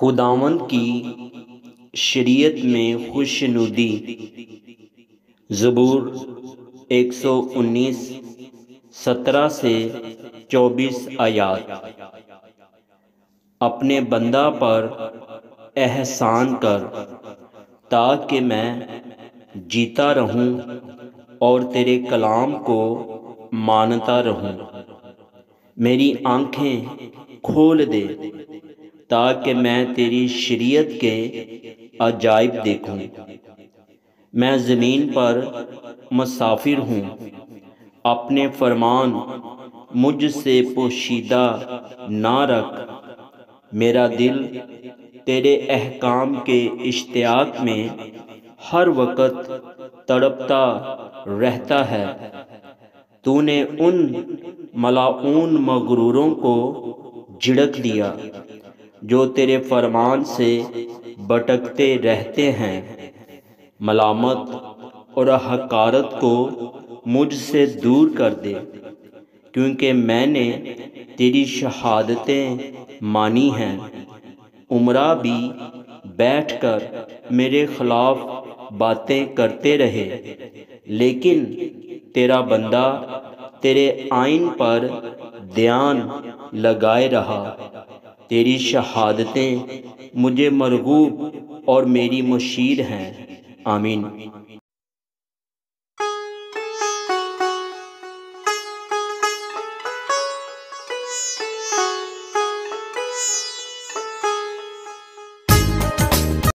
خداوند کی شریعت میں خوش ندی۔ زبور 119 17 سے 24 آیات۔ اپنے بندہ پر احسان کر تاکہ میں جیتا رہوں اور تیرے کلام کو مانتا رہوں۔ میری آنکھیں کھول دے تاکہ میں تیری شریعت کے عجائب دیکھوں۔ میں زمین پر مسافر ہوں، اپنے فرمان مجھ سے پوشیدہ نہ رکھ۔ میرا دل تیرے احکام کے اشتیاق میں ہر وقت تڑپتا رہتا ہے۔ تو نے ان ملعون مغروروں کو جھڑک دیا جو تیرے فرمان سے بھٹکتے رہتے ہیں۔ ملامت اور حقارت کو مجھ سے دور کر دے، کیونکہ میں نے تیری شہادتیں مانی ہیں۔ امراء بھی بیٹھ کر میرے خلاف باتیں کرتے رہے، لیکن تیرا بندہ تیرے آئین پر دھیان لگائے رہا۔ تیری شہادتیں مجھے مرغوب اور میری مشیر ہیں۔ آمین۔